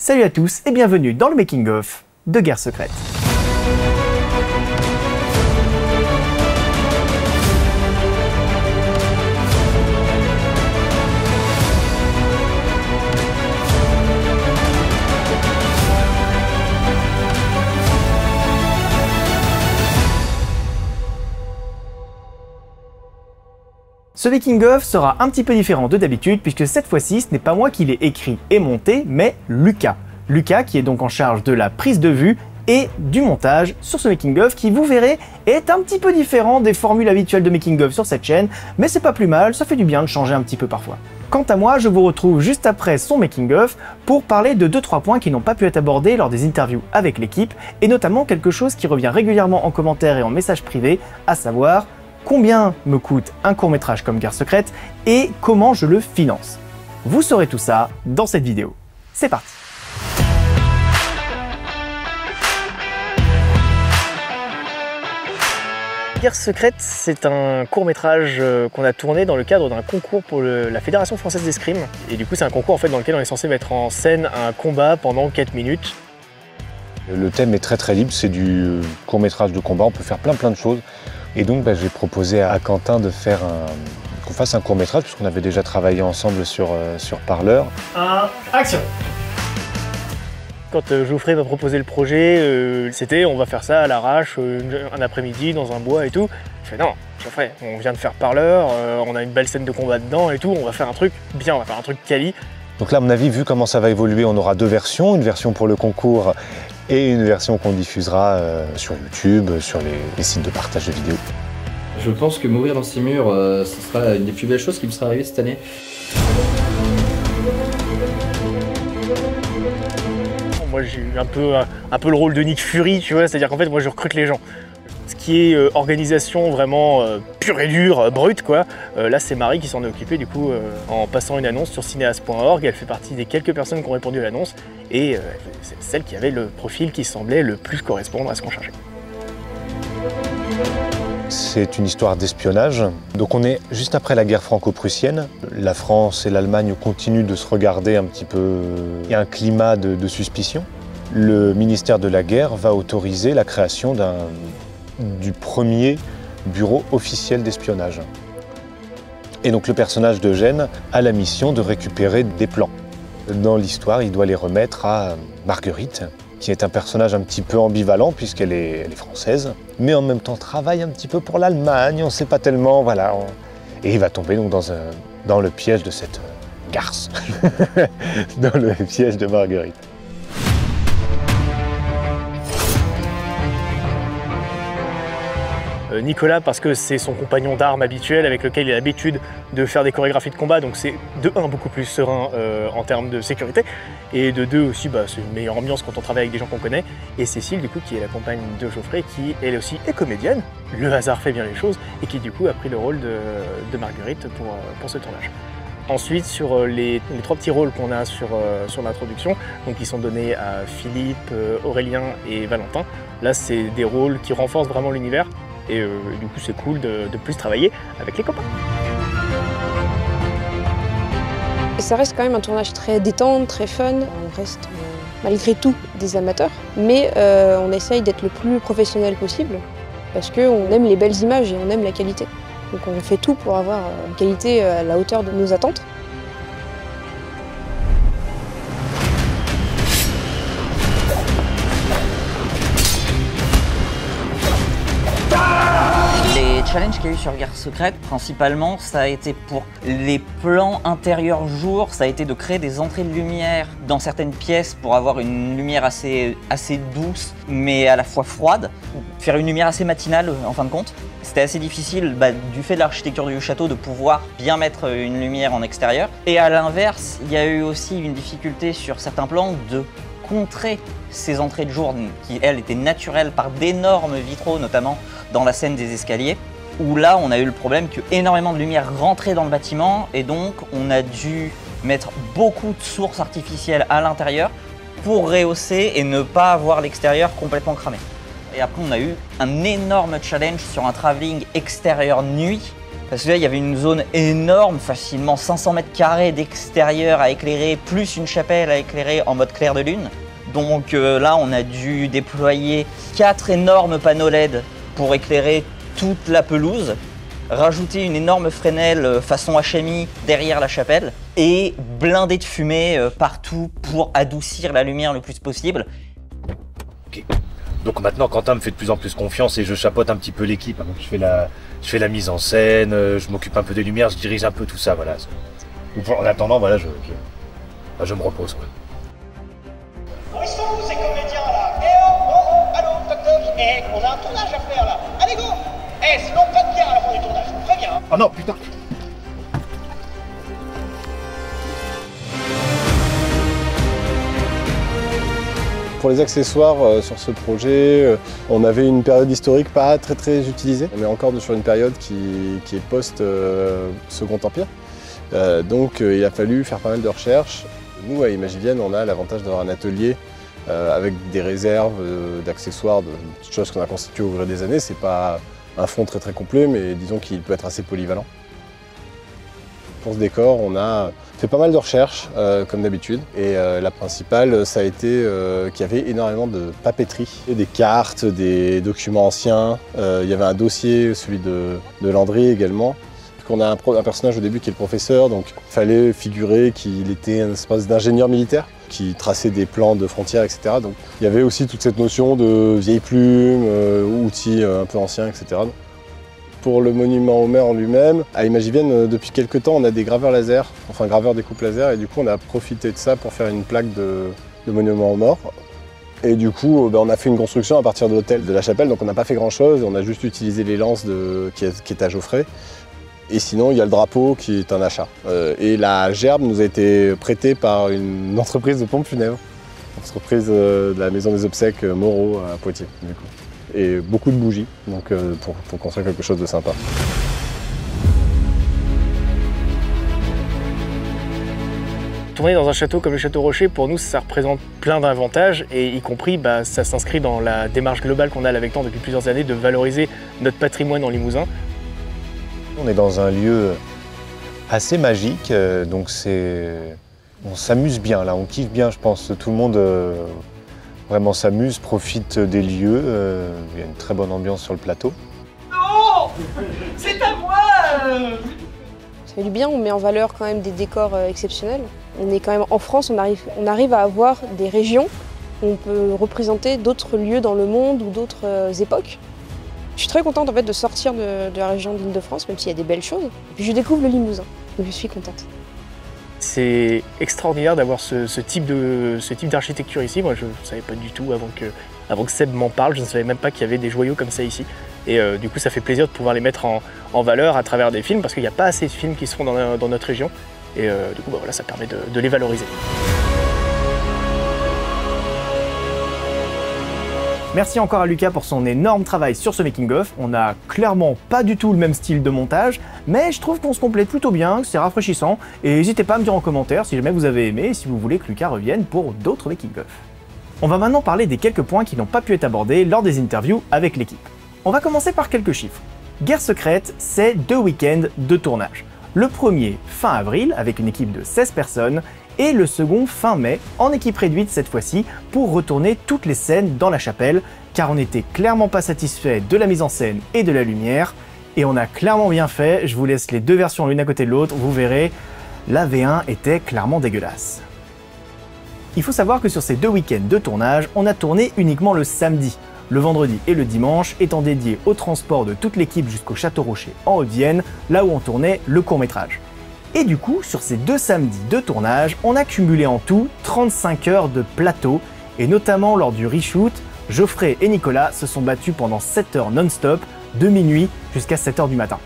Salut à tous et bienvenue dans le making of de Guerre secrète. Ce making-of sera un petit peu différent de d'habitude puisque cette fois-ci ce n'est pas moi qui l'ai écrit et monté mais Lucas. Lucas qui est donc en charge de la prise de vue et du montage sur ce making-of qui, vous verrez, est un petit peu différent des formules habituelles de making-of sur cette chaîne, mais c'est pas plus mal, ça fait du bien de changer un petit peu parfois. Quant à moi, je vous retrouve juste après son making-of pour parler de 2-3 points qui n'ont pas pu être abordés lors des interviews avec l'équipe et notamment quelque chose qui revient régulièrement en commentaire et en message privé, à savoir combien me coûte un court-métrage comme Guerre secrète et comment je le finance. Vous saurez tout ça dans cette vidéo. C'est parti! Guerre secrète, c'est un court-métrage qu'on a tourné dans le cadre d'un concours pour la Fédération française d'escrime. Et du coup, c'est un concours en fait, dans lequel on est censé mettre en scène un combat pendant 4 minutes. Le thème est très libre, c'est du court-métrage de combat, on peut faire plein de choses. Et donc j'ai proposé à Quentin de faire qu'on fasse un court-métrage, puisqu'on avait déjà travaillé ensemble sur Parleur. Action! Quand Geoffrey m'a proposé le projet, c'était on va faire ça à l'arrache, un après-midi dans un bois et tout. Je fais non, Geoffrey, on vient de faire Parleur, on a une belle scène de combat dedans et tout, on va faire un truc bien, on va faire un truc quali. Donc là, à mon avis, vu comment ça va évoluer, on aura 2 versions, une version pour le concours et une version qu'on diffusera sur YouTube, sur les sites de partage de vidéos. Je pense que mourir dans ces murs, ce sera une des plus belles choses qui me sera arrivée cette année. Moi j'ai eu un peu le rôle de Nick Fury, tu vois, c'est-à-dire qu'en fait moi je recrute les gens. Ce qui est organisation vraiment pure et dure, brute quoi, là c'est Marie qui s'en est occupée du coup en passant une annonce sur cinéas.org. Elle fait partie des quelques personnes qui ont répondu à l'annonce et c'est celle qui avait le profil qui semblait le plus correspondre à ce qu'on cherchait. C'est une histoire d'espionnage. Donc on est juste après la guerre franco-prussienne. La France et l'Allemagne continuent de se regarder un petit peu. Il y a un climat de suspicion. Le ministère de la Guerre va autoriser la création du premier bureau officiel d'espionnage. Et donc le personnage d'Eugène a la mission de récupérer des plans. Dans l'histoire, il doit les remettre à Marguerite, qui est un personnage un petit peu ambivalent puisqu'elle est française, mais en même temps travaille un petit peu pour l'Allemagne, on ne sait pas tellement, voilà. Et il va tomber donc dans le piège de cette garce, dans le piège de Marguerite. Nicolas parce que c'est son compagnon d'armes habituel avec lequel il a l'habitude de faire des chorégraphies de combat, donc c'est de 1 beaucoup plus serein en termes de sécurité et de 2 aussi c'est une meilleure ambiance quand on travaille avec des gens qu'on connaît. Et Cécile du coup qui est la compagne de Geoffrey qui elle aussi est comédienne, le hasard fait bien les choses et qui du coup a pris le rôle de Marguerite pour ce tournage. Ensuite, sur les 3 petits rôles qu'on a sur l'introduction, donc qui sont donnés à Philippe, Aurélien et Valentin, là c'est des rôles qui renforcent vraiment l'univers. Et du coup c'est cool de plus travailler avec les copains. Ça reste quand même un tournage très détente, très fun. On reste malgré tout des amateurs, mais on essaye d'être le plus professionnel possible parce qu'on aime les belles images et on aime la qualité. Donc on fait tout pour avoir une qualité à la hauteur de nos attentes. Les challenges qu'il y a eu sur Guerre secrète, principalement, ça a été pour les plans intérieurs jour, ça a été de créer des entrées de lumière dans certaines pièces pour avoir une lumière assez douce, mais à la fois froide, faire une lumière assez matinale en fin de compte. C'était assez difficile, du fait de l'architecture du château, de pouvoir bien mettre une lumière en extérieur. Et à l'inverse, il y a eu aussi une difficulté sur certains plans de contrer ces entrées de jour qui, elles, étaient naturelles par d'énormes vitraux, notamment dans la scène des escaliers, où là, on a eu le problème que énormément de lumière rentrait dans le bâtiment et donc on a dû mettre beaucoup de sources artificielles à l'intérieur pour rehausser et ne pas avoir l'extérieur complètement cramé. Et après, on a eu un énorme challenge sur un travelling extérieur nuit Parce que là, il y avait une zone énorme, facilement 500 mètres carrés d'extérieur à éclairer, plus une chapelle à éclairer en mode clair de lune. Donc là, on a dû déployer 4 énormes panneaux LED pour éclairer toute la pelouse, rajouter une énorme fresnel façon HMI derrière la chapelle et blinder de fumée partout pour adoucir la lumière le plus possible. Okay. Donc maintenant, Quentin me fait de plus en plus confiance et je chapeaute un petit peu l'équipe. Donc je fais la mise en scène, je m'occupe un peu des lumières, je dirige un peu tout ça. Voilà. En attendant, voilà, je me repose, quoi. Où sont vous ces comédiens là? Eh oh, allô, toc toc. Eh, on a un tournage à faire là. Allez go. Eh, sinon pas de bière à la fin du tournage, je vous préviens. Oh non, putain. Pour les accessoires sur ce projet, on avait une période historique pas très utilisée. On est encore sur une période qui est post-Second Empire. Donc il a fallu faire pas mal de recherches. Nous, à Imagivienne, on a l'avantage d'avoir un atelier avec des réserves d'accessoires, de petites choses qu'on a constituées au gré des années. C'est pas un fond très complet, mais disons qu'il peut être assez polyvalent. Pour ce décor, on a fait pas mal de recherches, comme d'habitude. Et la principale, ça a été qu'il y avait énormément de papeterie. Des cartes, des documents anciens. Il y avait un dossier, celui de Landry également. On a un personnage au début qui est le professeur, donc il fallait figurer qu'il était un espèce d'ingénieur militaire qui traçait des plans de frontières, etc. Donc il y avait aussi toute cette notion de vieilles plumes, outils un peu anciens, etc. Pour le monument aux mers en lui-même, à Imagivienne, depuis quelques temps, on a des graveurs laser, enfin graveurs découpe laser, et du coup on a profité de ça pour faire une plaque de monument aux morts. Et du coup, on a fait une construction à partir de l'hôtel de la chapelle, donc on n'a pas fait grand-chose, on a juste utilisé les lances qui est à Geoffrey. Et sinon, il y a le drapeau qui est un achat. Et la gerbe nous a été prêtée par une entreprise de pompes funèbres, entreprise de la maison des obsèques Moreau à Poitiers, du coup. Et beaucoup de bougies, donc pour construire quelque chose de sympa. Tourner dans un château comme le Château Rocher, pour nous, ça représente plein d'avantages, et y compris, ça s'inscrit dans la démarche globale qu'on a à l'Avectan depuis plusieurs années de valoriser notre patrimoine en Limousin. On est dans un lieu assez magique, donc on s'amuse bien là, on kiffe bien, je pense. Tout le monde vraiment s'amuse, profite des lieux. Il y a une très bonne ambiance sur le plateau. Non, c'est à moi. Ça fait du bien, on met en valeur quand même des décors exceptionnels. On est quand même en France, on arrive à avoir des régions où on peut représenter d'autres lieux dans le monde ou d'autres époques. Je suis très contente en fait de sortir de la région d'Île-de-France, même s'il y a des belles choses. Et puis je découvre le Limousin, donc je suis contente. C'est extraordinaire d'avoir ce type d'architecture ici. Moi, je ne savais pas du tout avant que Seb m'en parle. Je ne savais même pas qu'il y avait des joyaux comme ça ici. Et du coup, ça fait plaisir de pouvoir les mettre en valeur à travers des films, parce qu'il n'y a pas assez de films qui se font dans notre région. Et du coup, voilà, ça permet de les valoriser. Merci encore à Lucas pour son énorme travail sur ce making-of. On n'a clairement pas du tout le même style de montage, mais je trouve qu'on se complète plutôt bien, que c'est rafraîchissant. Et n'hésitez pas à me dire en commentaire si jamais vous avez aimé et si vous voulez que Lucas revienne pour d'autres making-of. On va maintenant parler des quelques points qui n'ont pas pu être abordés lors des interviews avec l'équipe. On va commencer par quelques chiffres. Guerre secrète, c'est 2 week-ends de tournage. Le premier fin avril avec une équipe de 16 personnes, et le second fin mai, en équipe réduite cette fois-ci, pour retourner toutes les scènes dans la chapelle, car on n'était clairement pas satisfait de la mise en scène et de la lumière, et on a clairement bien fait. Je vous laisse les deux versions l'une à côté de l'autre, vous verrez, la V1 était clairement dégueulasse. Il faut savoir que sur ces 2 week-ends de tournage, on a tourné uniquement le samedi. Le vendredi et le dimanche étant dédiés au transport de toute l'équipe jusqu'au Château Rocher en Haute-Vienne, là où on tournait le court-métrage. Et du coup, sur ces 2 samedis de tournage, on a cumulé en tout 35 heures de plateau, et notamment lors du reshoot, Geoffrey et Nicolas se sont battus pendant 7 heures non-stop, de minuit jusqu'à 7 heures du matin.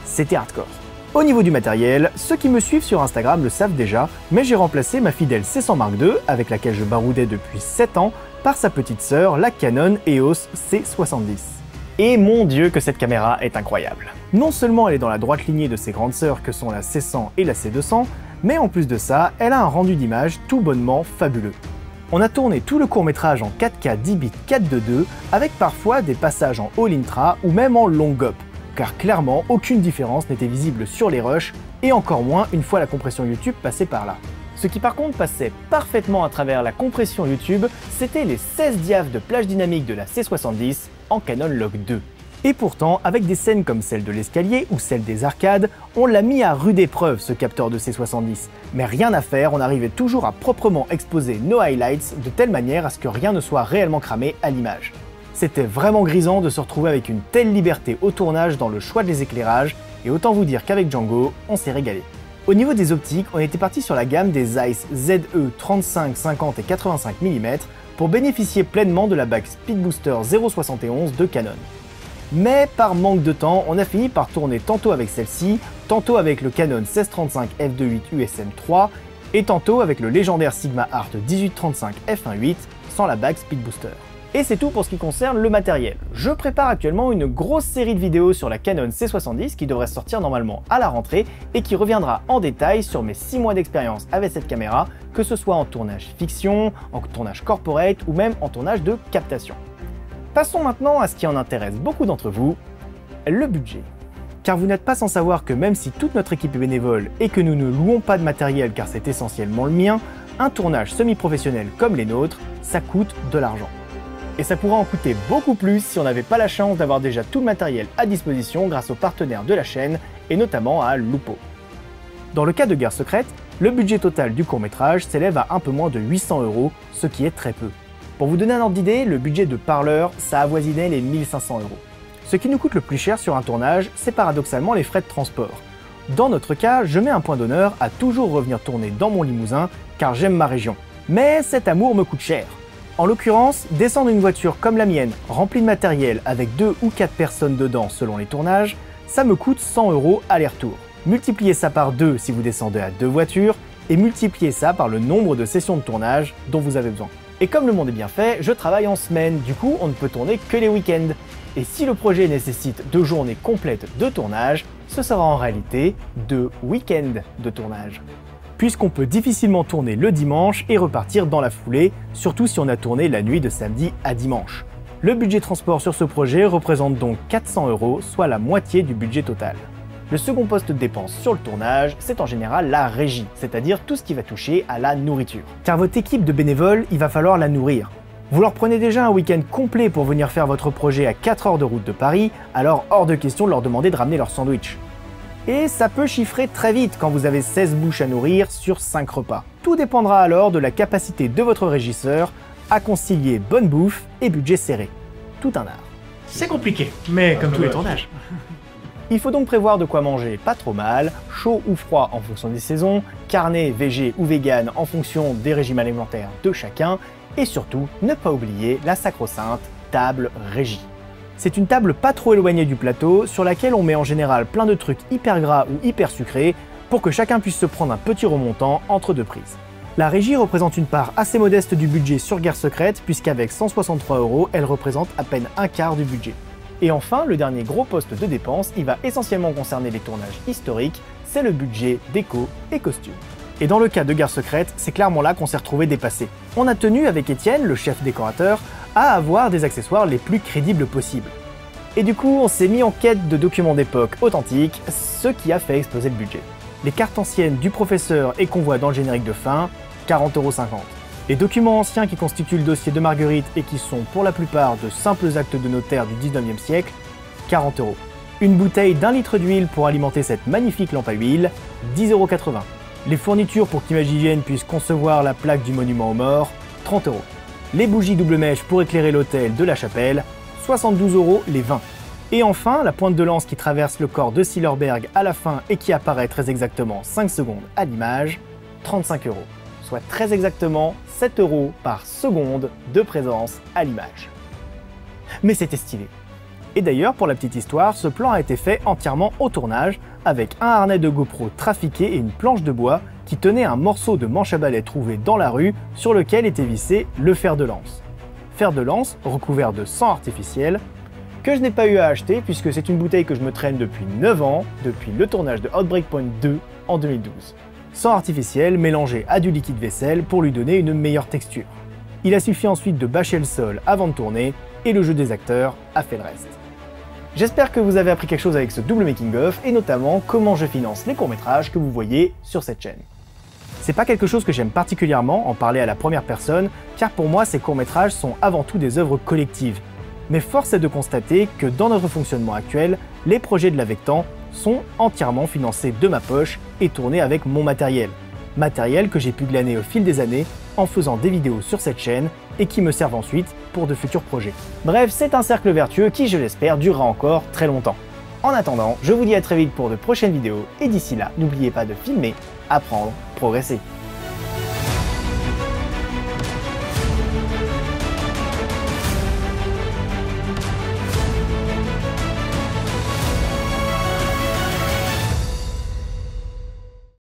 C'était hardcore. Au niveau du matériel, ceux qui me suivent sur Instagram le savent déjà, mais j'ai remplacé ma fidèle C100 Mark II, avec laquelle je baroudais depuis 7 ans, par sa petite sœur, la Canon EOS C70. Et mon Dieu que cette caméra est incroyable. Non seulement elle est dans la droite lignée de ses grandes sœurs que sont la C100 et la C200, mais en plus de ça, elle a un rendu d'image tout bonnement fabuleux. On a tourné tout le court-métrage en 4K 10 bits 4:2 avec parfois des passages en All Intra ou même en long op. car clairement aucune différence n'était visible sur les rushs, et encore moins une fois la compression YouTube passée par là. Ce qui par contre passait parfaitement à travers la compression YouTube, c'était les 16 diaph de plage dynamique de la C70 en Canon Log 2. Et pourtant, avec des scènes comme celle de l'escalier ou celle des arcades, on l'a mis à rude épreuve ce capteur de C70. Mais rien à faire, on arrivait toujours à proprement exposer nos highlights de telle manière à ce que rien ne soit réellement cramé à l'image. C'était vraiment grisant de se retrouver avec une telle liberté au tournage dans le choix des éclairages, et autant vous dire qu'avec Django, on s'est régalé. Au niveau des optiques, on était parti sur la gamme des Zeiss ZE 35, 50 et 85 mm pour bénéficier pleinement de la bague Speed Booster 0.71 de Canon. Mais par manque de temps, on a fini par tourner tantôt avec celle-ci, tantôt avec le Canon 1635 f2.8 USM 3 et tantôt avec le légendaire Sigma Art 1835 f1.8 sans la bague Speed Booster. Et c'est tout pour ce qui concerne le matériel. Je prépare actuellement une grosse série de vidéos sur la Canon C70 qui devrait sortir normalement à la rentrée et qui reviendra en détail sur mes 6 mois d'expérience avec cette caméra, que ce soit en tournage fiction, en tournage corporate ou même en tournage de captation. Passons maintenant à ce qui en intéresse beaucoup d'entre vous, le budget. Car vous n'êtes pas sans savoir que même si toute notre équipe est bénévole et que nous ne louons pas de matériel car c'est essentiellement le mien, un tournage semi-professionnel comme les nôtres, ça coûte de l'argent. Et ça pourrait en coûter beaucoup plus si on n'avait pas la chance d'avoir déjà tout le matériel à disposition grâce aux partenaires de la chaîne et notamment à Lupo. Dans le cas de Guerre secrète, le budget total du court-métrage s'élève à un peu moins de 800 €, ce qui est très peu. Pour vous donner un ordre d'idée, le budget de parleur, ça avoisinait les 1500 €. Ce qui nous coûte le plus cher sur un tournage, c'est paradoxalement les frais de transport. Dans notre cas, je mets un point d'honneur à toujours revenir tourner dans mon Limousin, car j'aime ma région. Mais cet amour me coûte cher. En l'occurrence, descendre une voiture comme la mienne, remplie de matériel avec 2 ou 4 personnes dedans selon les tournages, ça me coûte 100 € aller-retour. Multipliez ça par 2 si vous descendez à 2 voitures, et multipliez ça par le nombre de sessions de tournage dont vous avez besoin. Et comme le monde est bien fait, je travaille en semaine, du coup on ne peut tourner que les week-ends. Et si le projet nécessite 2 journées complètes de tournage, ce sera en réalité 2 week-ends de tournage. Puisqu'on peut difficilement tourner le dimanche et repartir dans la foulée, surtout si on a tourné la nuit de samedi à dimanche. Le budget transport sur ce projet représente donc 400 €, soit la moitié du budget total. Le second poste de dépense sur le tournage, c'est en général la régie, c'est-à-dire tout ce qui va toucher à la nourriture. Car votre équipe de bénévoles, il va falloir la nourrir. Vous leur prenez déjà un week-end complet pour venir faire votre projet à 4 heures de route de Paris, alors hors de question de leur demander de ramener leur sandwich. Et ça peut chiffrer très vite quand vous avez 16 bouches à nourrir sur 5 repas. Tout dépendra alors de la capacité de votre régisseur à concilier bonne bouffe et budget serré. Tout un art. C'est compliqué, mais comme tous les tournages. Il faut donc prévoir de quoi manger pas trop mal, chaud ou froid en fonction des saisons, carné, végé ou vegan en fonction des régimes alimentaires de chacun, et surtout ne pas oublier la sacro-sainte table régie. C'est une table pas trop éloignée du plateau sur laquelle on met en général plein de trucs hyper gras ou hyper sucrés pour que chacun puisse se prendre un petit remontant entre deux prises. La régie représente une part assez modeste du budget sur Guerre secrète puisqu'avec 163 €, elle représente à peine un quart du budget. Et enfin, le dernier gros poste de dépense, il va essentiellement concerner les tournages historiques, c'est le budget déco et costumes. Et dans le cas de Guerre secrète, c'est clairement là qu'on s'est retrouvé dépassé. On a tenu avec Étienne, le chef décorateur, à avoir des accessoires les plus crédibles possibles. Et du coup, on s'est mis en quête de documents d'époque authentiques, ce qui a fait exploser le budget. Les cartes anciennes du professeur et qu'on voit dans le générique de fin, 40,50 €. Les documents anciens qui constituent le dossier de Marguerite et qui sont pour la plupart de simples actes de notaire du 19e siècle, 40 €. Une bouteille d'1 litre d'huile pour alimenter cette magnifique lampe à huile, 10,80 €. Les fournitures pour qu'Imagivienne puisse concevoir la plaque du monument aux morts, 30 €. Les bougies double mèche pour éclairer l'autel de la chapelle, 72 € les 20. Et enfin, la pointe de lance qui traverse le corps de Sillerberg à la fin et qui apparaît très exactement 5 secondes à l'image, 35 €. Soit très exactement 7 € par seconde de présence à l'image. Mais c'était stylé. Et d'ailleurs, pour la petite histoire, ce plan a été fait entièrement au tournage, avec un harnais de GoPro trafiqué et une planche de bois qui tenait un morceau de manche à balai trouvé dans la rue sur lequel était vissé le fer de lance. Fer de lance recouvert de sang artificiel, que je n'ai pas eu à acheter puisque c'est une bouteille que je me traîne depuis 9 ans, depuis le tournage de Outbreak Point 2 en 2012. Sang artificiel mélangé à du liquide vaisselle pour lui donner une meilleure texture. Il a suffi ensuite de bâcher le sol avant de tourner et le jeu des acteurs a fait le reste. J'espère que vous avez appris quelque chose avec ce double making-of et notamment comment je finance les courts-métrages que vous voyez sur cette chaîne. C'est pas quelque chose que j'aime particulièrement en parler à la première personne, car pour moi ces courts-métrages sont avant tout des œuvres collectives. Mais force est de constater que dans notre fonctionnement actuel, les projets de l'Avectan sont entièrement financés de ma poche et tournés avec mon matériel. Matériel que j'ai pu glaner au fil des années en faisant des vidéos sur cette chaîne et qui me servent ensuite pour de futurs projets. Bref, c'est un cercle vertueux qui, je l'espère, durera encore très longtemps. En attendant, je vous dis à très vite pour de prochaines vidéos et d'ici là, n'oubliez pas de filmer, apprendre, progresser.